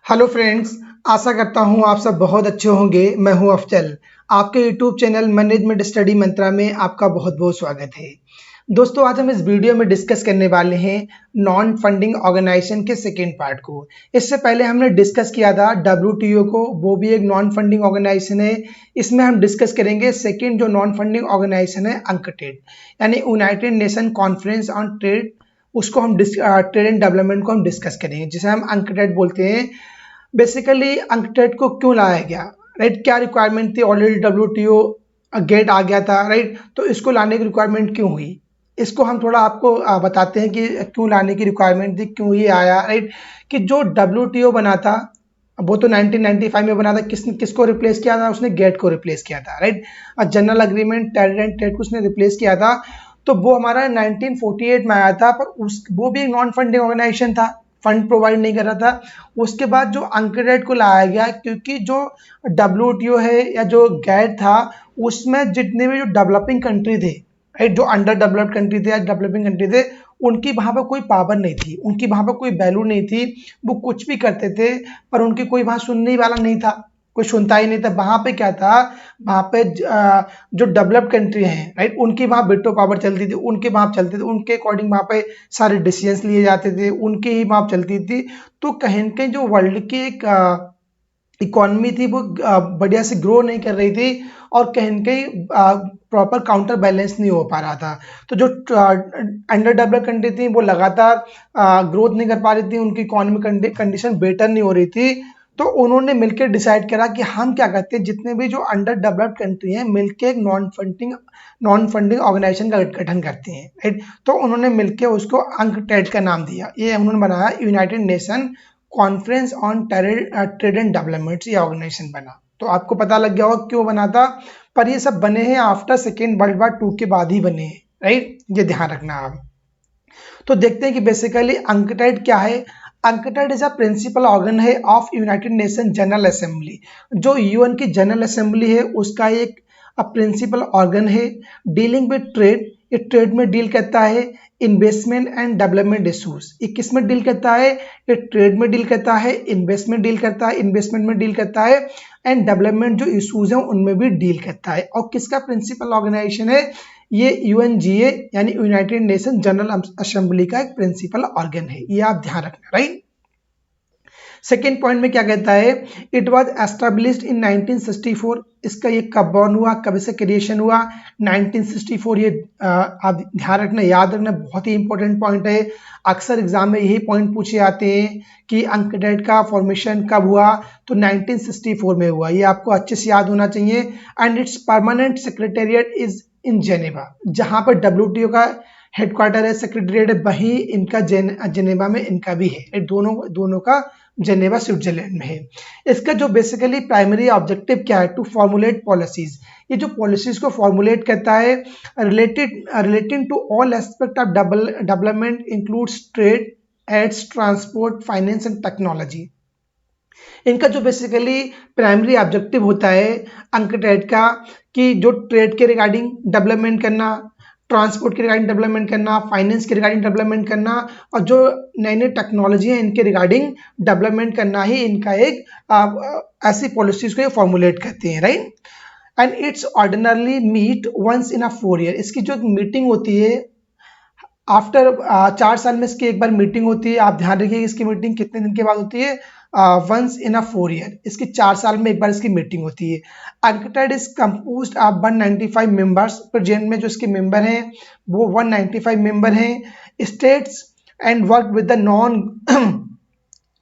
Hello friends, आशा करता हूँ आप सब बहुत अच्छे होंगे। मैं हूँ अफजल। आपके यूट्यूब चैनल मैनेजमेंट स्टडी मंत्रा में आपका बहुत बहुत स्वागत है। दोस्तों, आज हम इस वीडियो में डिस्कस करने वाले हैं नॉन फंडिंग ऑर्गेनाइजेशन के सेकेंड पार्ट को। इससे पहले हमने डिस्कस किया था डब्ल्यूटीओ को, वो भी एक नॉन फंडिंग ऑर्गेनाइजेशन है। इसमें हम डिस्कस करेंगे सेकेंड जो नॉन फंडिंग ऑर्गेनाइजेशन है, अंकटेड, यानी United nation conference on trade. उसको हम ट्रेड एंड डेवलपमेंट को हम डिस्कस करेंगे, जिसे हम अंकटेड बोलते हैं। बेसिकली अंकटेड को क्यों लाया गया, राइट? क्या रिक्वायरमेंट थी? ऑलरेडी डब्ल्यूटीओ गेट आ गया था, राइट? तो इसको लाने की रिक्वायरमेंट क्यों हुई, इसको हम थोड़ा आपको बताते हैं कि क्यों लाने की रिक्वायरमेंट थी, क्यों ये आया, राइट? कि जो डब्ल्यूटीओ बना था वो तो 1995 में बना था। किसको रिप्लेस किया था? उसने गेट को रिप्लेस किया था, right? General agreement trade and trade को उसने रिप्लेस किया था। तो वो हमारा 1948 में आया था, पर वो भी एक नॉन फंडिंग ऑर्गेनाइजेशन था, फंड प्रोवाइड नहीं कर रहा था। उसके बाद जो अंकटेड को लाया गया, क्योंकि जो डब्ल्यूटीओ है या जो गैट था, उसमें जितने भी जो डेवलपिंग कंट्री थे, राइट, जो अंडर डेवलप्ड कंट्री थे या डेवलपिंग कंट्री थे, उनकी वहां पर कोई पावर नहीं थी, उनकी वहां पर कोई वैल्यू नहीं थी। वो कुछ भी करते थे, पर उनकी कोई वहां सुनने वाला नहीं था, कोई सुनता ही नहीं था। वहां पे क्या था, वहां पे जो डेवलप्ड कंट्री हैं, राइट, उनकी वहां वेटो पावर चलती थी, उनके वहां चलते थे, उनके अकॉर्डिंग वहां पे सारे डिसीजंस लिए जाते थे, उनकी ही वहां चलती थी। तो कहीं न कहीं जो वर्ल्ड की एक इकोनॉमी थी, वो बढ़िया से ग्रो नहीं कर रही थी, और कहीं न कहीं प्रॉपर काउंटर बैलेंस नहीं हो पा रहा था। तो जो अंडर डेवलप्ड कंट्री थी, वो लगातार ग्रोथ नहीं कर पा रही थी, उनकी इकोनॉमिक कंडीशन बेटर नहीं हो रही थी। तो उन्होंने मिलकर डिसाइड करा कि हम क्या करते हैं, जितने भी जो अंडर डेवलप्ड कंट्री हैं, मिलकर एक नॉन फंडिंग ऑर्गेनाइजेशन का गठन करते हैं, राइट? तो उन्होंने मिलकर उसको अंकटेड का नाम दिया। ये उन्होंने बनाया United nation conference on trade and development, ये ऑर्गेनाइजेशन बना। तो आपको पता लग गया होगा क्यों बना था। पर ये सब बने हैं आफ्टर सेकेंड वर्ल्ड वॉर 2 के बाद ही बने हैं, राइट? ये ध्यान रखना आप। तो देखते हैं कि बेसिकली अंकटेड क्या है। UNCTAD is a principal organ है of United nation general assembly. जो यूएन की जनरल असेंबली है, उसका एक प्रिंसिपल ऑर्गन है, डीलिंग विद ट्रेड। ये ट्रेड में डील करता है, इन्वेस्टमेंट एंड डेवलपमेंट इशूज। ये किस में डील करता है? ये ट्रेड में डील करता है, इन्वेस्टमेंट डील करता है, इन्वेस्टमेंट में डील करता है, एंड डेवलपमेंट जो इशूज हैं उनमें भी डील करता है। और किसका प्रिंसिपल ऑर्गेनाइजेशन है? ये यूएनजीए, यानी यूनाइटेड नेशन जनरल असेंबली का एक प्रिंसिपल ऑर्गन है। ये आप ध्यान रखना, राइट? सेकेंड पॉइंट में क्या कहता है, इट वाज एस्टेब्लिश्ड इन 1964। इसका ये कब बॉर्न हुआ, कब इसका क्रिएशन हुआ? 1964। ये आप ध्यान रखना, याद रखना, बहुत ही इंपॉर्टेंट पॉइंट है। अक्सर एग्जाम में यही पॉइंट पूछे जाते हैं कि अंकटेड का फॉर्मेशन कब हुआ, तो 1964 में हुआ। ये आपको अच्छे से याद होना चाहिए। And it's permanent secretariat is in Geneva, जहां पर डब्ल्यूटीओ का हेडक्वार्टर है, सेक्रेटेरिएट है, वही इनका जेनेवा में इनका भी है। दोनों का जेनेवा स्विट्जरलैंड में है। इसका जो बेसिकली प्राइमरी ऑब्जेक्टिव क्या है? To formulate policies. ये जो पॉलिसीज को फॉर्मुलेट करता है, relating to all aspect of development, includes trade, aids, transport, finance and technology. इनका जो बेसिकली प्राइमरी ऑब्जेक्टिव होता है अंकटेड का, कि जो ट्रेड के रिगार्डिंग डेवलपमेंट करना, ट्रांसपोर्ट के रिगार्डिंग डेवलपमेंट करना, फाइनेंस के रिगार्डिंग डेवलपमेंट करना, और जो नई नई टेक्नोलॉजी है इनके रिगार्डिंग डेवलपमेंट करना ही इनका एक ऐसी पॉलिसीज को ये फॉर्मुलेट करते हैं, right? And it's ordinarily meet once in a 4 year. इसकी जो मीटिंग होती है आफ्टर 4 साल में इसकी एक बार मीटिंग होती है। आप ध्यान रखिए इसकी मीटिंग कितने दिन के बाद होती है? Once in a 4 year. इसकी 4 साल में एक बार इसकी मीटिंग होती है। UNCTAD is composed of 195 members. Present में जो इसके मेंबर हैं वो 195 मेंबर हैं। States and work with the non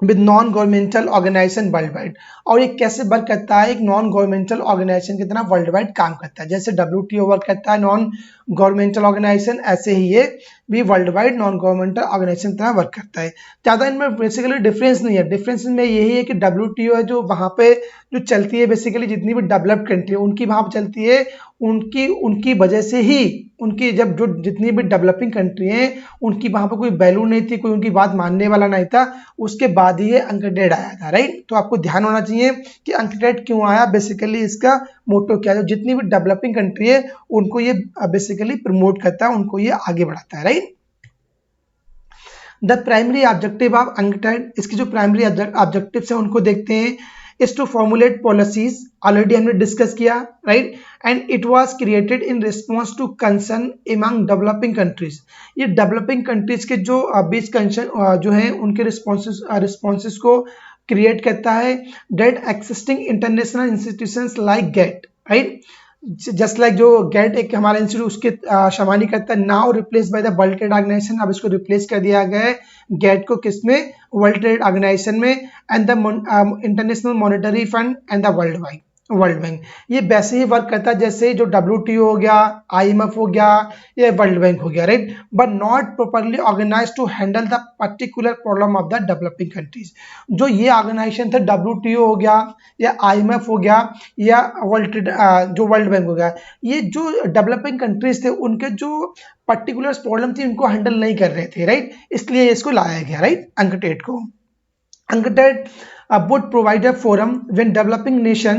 governmental organization world wide. और ये कैसे वर्क करता है? एक नॉन गवर्नमेंटल ऑर्गेनाइजेशन की तरह वर्ल्ड वाइड काम करता है। जैसे डब्ल्यूटीओ वर्क करता है नॉन गवर्नमेंटल ऑर्गेनाइजेशन, ऐसे ही ये भी world wide non governmental organisation की तरह वर्क करता है। ज़्यादा इनमें बेसिकली डिफरेंस नहीं है। डिफरेंस में यही है कि डब्ल्यूटीओ है जो वहाँ पे जो चलती है, बेसिकली जितनी भी डेवलप्ड कंट्री है उनकी वहाँ पे चलती है। उनकी वजह से ही उनकी जब जो जितनी भी डेवलपिंग कंट्री हैं उनकी वहाँ पर कोई वैल्यू नहीं थी, कोई उनकी बात मानने वाला नहीं था। उसके बाद ही ये अंकटेड आया था, राइट? तो आपको ध्यान होना चाहिए कि अंकटेड क्यों आया, बेसिकली इसका मोटो क्या है। जो जितनी भी डेवलपिंग कंट्री है उनको ये बेसिकली प्रमोट करता है, उनको ये आगे बढ़ाता है, right? The primary objective of UNCTAD, इसकी जो प्राइमरी ऑब्जेक्टिव्स हैं उनको देखते हैं, is to formulate policies, already हमने डिस्कस किया, right, and it was created in response to concern among developing countries. ये डेवलपिंग कंट्रीज के जो बीच कंसर्न जो है उनके रिस्पॉन्सेस को क्रिएट करता है, that existing international institutions like GATT, right, just like जो गेट एक हमारा इंस्टीट्यूट उसके शमानी करता है, now replace by the world trade organisation, अब इसको रिप्लेस कर दिया गया है गेट को, किसमें, वर्ल्ड ट्रेड ऑर्गेनाइजेशन में, and the international monetary fund and the world bank. ये वैसे ही वर्क करता है जैसे जो WTO हो गया, IMF हो गया या वर्ल्ड बैंक हो गया, right, but not properly organise to handle the particular problem of the developing countries. जो ये ऑर्गेनाइजेशन थे, WTO हो गया या IMF हो गया या जो वर्ल्ड बैंक हो गया, ये जो डेवलपिंग कंट्रीज थे उनके जो पर्टिकुलर प्रॉब्लम थी उनको हैंडल नहीं कर रहे थे, राइट, इसलिए इसको लाया गया, राइट, अंकटेड को। अंकटेड would provide a forum when developing nation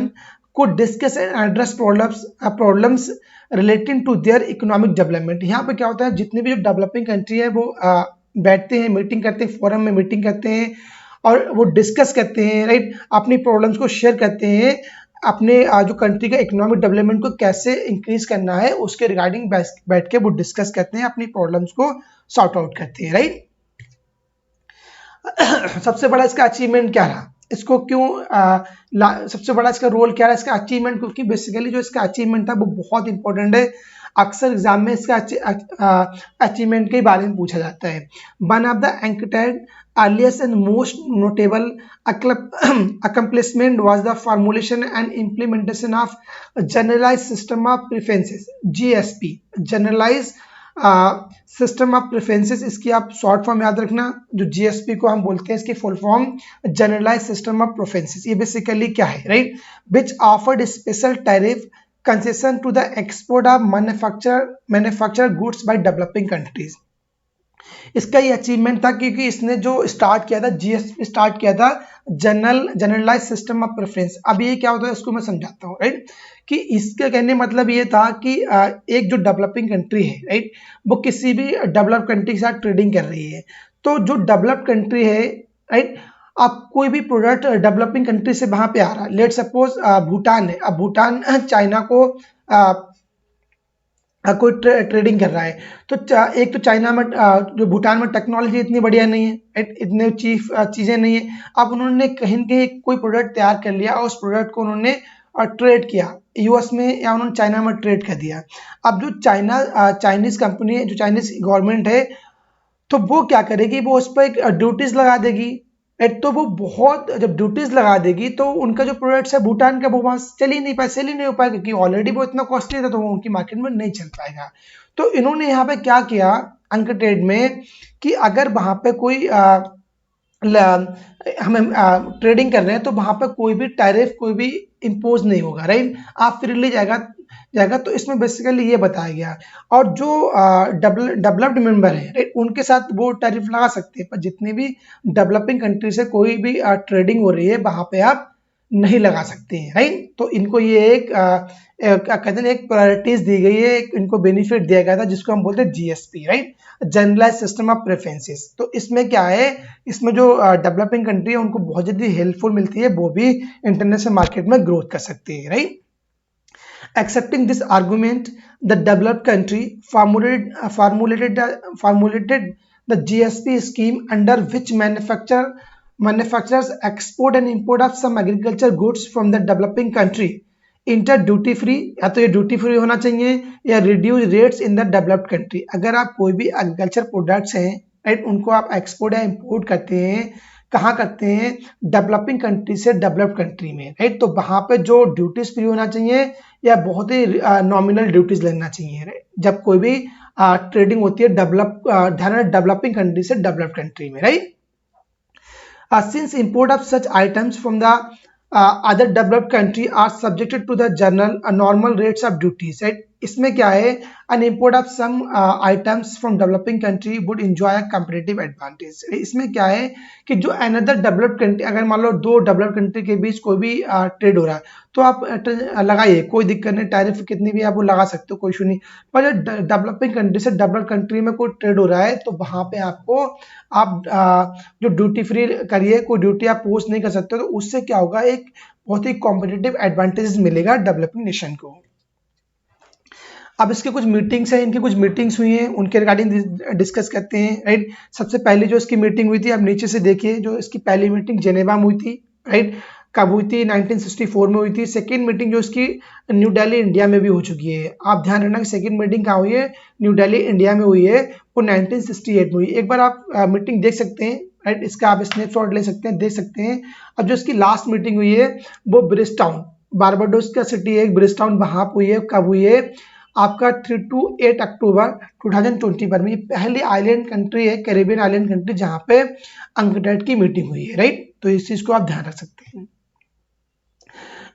could discuss and address problems relating to their economic development। यहाँ पे क्या होता है, जितने भी जो डेवलपिंग कंट्री है वो बैठते हैं, मीटिंग करते हैं, फोरम में मीटिंग करते हैं और वो डिस्कस करते हैं, राइट, अपनी प्रॉब्लम्स को शेयर करते हैं, अपने जो कंट्री का इकोनॉमिक डेवलपमेंट को कैसे इंक्रीज करना है उसके रिगार्डिंग बैठ के वो डिस्कस करते हैं, अपनी प्रॉब्लम्स को सॉर्ट आउट करते हैं, राइट। सबसे बड़ा इसका अचीवमेंट क्या रहा, इसको क्यों सबसे बड़ा इसका रोल क्या रहा, इसका अचीवमेंट, क्योंकि बेसिकली जो इसका अचीवमेंट था वो बहुत इंपॉर्टेंट है, अक्सर एग्जाम में इसका अचीवमेंट के बारे में पूछा जाता है। One of the UNCTAD earliest and most notable accomplishment was the formulation and implementation of generalized system of preferences, GSP, generalized system of preferences. इसकी आप शॉर्ट फॉर्म याद रखना, जो GSP को हम बोलते हैं इसकी full form generalise system of preferences. ये बेसिकली क्या है, right, which offered special tariff concession to the export of manufacture goods by developing countries. इसका ये अचीवमेंट था क्योंकि इसने जो स्टार्ट किया था, GSP स्टार्ट किया था, जनरलाइज सिस्टम ऑफ प्रेफरेंस। अब ये क्या होता है इसको मैं समझाता हूँ, राइट, कि इसके कहने मतलब ये था कि एक जो डेवलपिंग कंट्री है, राइट, वो किसी भी डेवलप कंट्री के साथ ट्रेडिंग कर रही है, तो जो डेवलप कंट्री है, राइट, अब कोई भी प्रोडक्ट डेवलपिंग कंट्री से वहां पे आ रहा है, लेट सपोज भूटान है, अब भूटान चाइना को कोई ट्रेडिंग कर रहा है, तो एक तो चाइना में जो भूटान में टेक्नोलॉजी इतनी बढ़िया नहीं है, इतने चीफ चीज़ें नहीं है। अब उन्होंने कहीं न कहीं कोई प्रोडक्ट तैयार कर लिया और उस प्रोडक्ट को उन्होंने ट्रेड किया US में या उन्होंने चाइना में ट्रेड कर दिया। अब जो चाइनीज़ कंपनी है, जो चाइनीज़ गवर्नमेंट है, तो वो क्या करेगी, वो उस पर एक ड्यूटीज़ लगा देगी, तो वो बहुत जब ड्यूटीज लगा देगी तो उनका जो प्रोडक्ट्स है भूटान का वो वहां चल ही नहीं पाए, सेल ही नहीं हो पाएगा, क्योंकि ऑलरेडी वो इतना कॉस्टली था तो वो उनकी मार्केट में नहीं चल पाएगा। तो इन्होंने यहाँ पे क्या किया अंकटेड में कि अगर वहां पे कोई हमें ट्रेडिंग कर रहे हैं तो वहां पे कोई भी टैरिफ कोई भी इम्पोज नहीं होगा, राइट, आप फ्रीली जाएगा। तो इसमें बेसिकली ये बताया गया, और जो डेवलप्ड मेंबर है, राइट, उनके साथ वो टैरिफ लगा सकते हैं, पर जितनी भी डेवलपिंग कंट्री से कोई भी ट्रेडिंग हो रही है वहां पे आप नहीं लगा सकते हैं, राइट। तो इनको ये एक कहते हैं एक प्रायोरिटीज दी गई है, एक इनको बेनिफिट दिया गया था जिसको हम बोलते हैं GSP, right, generalise system of preferences. तो इसमें क्या है, इसमें जो डेवलपिंग कंट्री है उनको बहुत जल्दी हेल्पफुल मिलती है, वो भी इंटरनेशनल मार्केट में ग्रोथ कर सकती है, right. Accepting this argument, the developed country formulated the GSP scheme under which manufacturers export and import of some agriculture goods from the developing country inter duty free, या तो ये duty free होना चाहिए या reduce rates in the developed country. अगर आप कोई भी एग्रीकल्चर प्रोडक्ट्स हैं, राइट, उनको आप एक्सपोर्ट या इंपोर्ट करते हैं, कहाँ करते हैं, डेवलपिंग कंट्री से डेवलप्ड कंट्री में, राइट, तो वहां पे जो ड्यूटीज फ्री होना चाहिए या बहुत ही नॉमिनल ड्यूटीज लेना चाहिए, राइट, जब कोई भी ट्रेडिंग होती है डेवलपिंग कंट्री से डेवलप्ड कंट्री में, right. Since import of such items from the other developed country are subjected to the normal rates of duties, right? इसमें क्या है, an import of some items from developing country would enjoy a comparative advantage. इसमें क्या है कि जो another developed country, अगर मान लो दो डेवलप्ड कंट्री के बीच कोई भी ट्रेड हो रहा है तो आप लगाइए, कोई दिक्कत नहीं, टैरिफ कितनी भी आप वो लगा सकते हो, कोई इशू नहीं। पर डेवलपिंग कंट्री से डेवलप्ड कंट्री में कोई ट्रेड हो रहा है तो वहां पे आपको आप जो ड्यूटी फ्री करिए, कोई ड्यूटी आप पोस्ट नहीं कर सकते, तो उससे क्या होगा, एक बहुत ही कॉम्पिटिटिव एडवांटेज मिलेगा डेवलपिंग नेशन को। अब इसके कुछ मीटिंग्स हैं, इनकी कुछ मीटिंग्स हुई हैं, उनके रिगार्डिंग डिस्कस करते हैं, राइट। सबसे पहले जो इसकी मीटिंग हुई थी, आप नीचे से देखिए, जो इसकी पहली मीटिंग जेनेवा में हुई थी, राइट। कब हुई थी? 1964 में हुई थी। सेकेंड मीटिंग जो इसकी न्यू दिल्ली इंडिया में भी हो चुकी है। आप ध्यान रखना कि सेकेंड मीटिंग कहाँ हुई है, न्यू दिल्ली इंडिया में हुई है, वो 1968 में हुई। एक बार आप मीटिंग देख सकते हैं, राइट, इसका आप स्नैपशॉट ले सकते हैं, देख सकते हैं। अब जो इसकी लास्ट मीटिंग हुई है वो ब्रिजटाउन, बारबाडोस का सिटी है ब्रिजटाउन, वहां पर हुई है। कब हुई है? आपका 3 to 8 अक्टूबर 2021 में। ये पहली आइलैंड कंट्री है, कैरेबियन आइलैंड कंट्री, जहां पे अंकटैड की मीटिंग हुई है, राइट। तो इस चीज को आप ध्यान रख सकते हैं।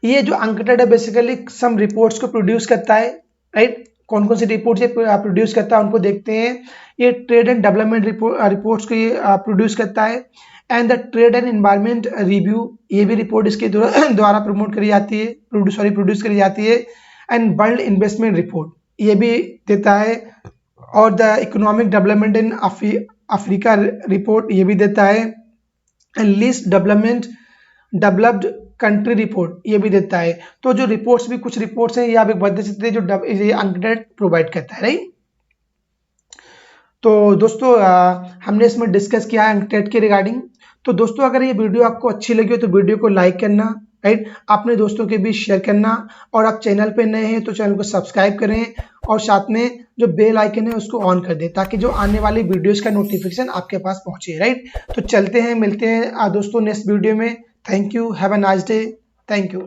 ये जो अंकटैड है बेसिकली सम रिपोर्ट्स को प्रोड्यूस करता है, राइट। कौन कौन सी रिपोर्ट ये प्रोड्यूस करता है उनको देखते हैं। ये ट्रेड एंड डेवलपमेंट रिपोर्ट्स को ये प्रोड्यूस करता है। And the trade and environment review, ये भी रिपोर्ट इसके द्वारा प्रमोट करी जाती है, प्रोड्यूस करी जाती है। एंड वर्ल्ड इन्वेस्टमेंट रिपोर्ट ये भी देता है। और the economic development in Africa report ये भी देता है। And least developed country report ये भी देता है। तो जो रिपोर्ट्स भी, कुछ रिपोर्ट्स हैं ये आप एक बता सकते हैं जो अंकटैड प्रोवाइड करता है, राइट। तो दोस्तों हमने इसमें डिस्कस किया है अंकटैड के रिगार्डिंग। तो दोस्तों अगर ये वीडियो आपको अच्छी लगी हो तो वीडियो को लाइक करना, राइट, अपने दोस्तों के बीच शेयर करना, और आप चैनल पे नए हैं तो चैनल को सब्सक्राइब करें, और साथ में जो बेल आइकन है उसको ऑन कर दें ताकि जो आने वाली वीडियोस का नोटिफिकेशन आपके पास पहुंचे, राइट। तो चलते हैं, मिलते हैं दोस्तों नेक्स्ट वीडियो में। Thank you, have a nice day, thank you.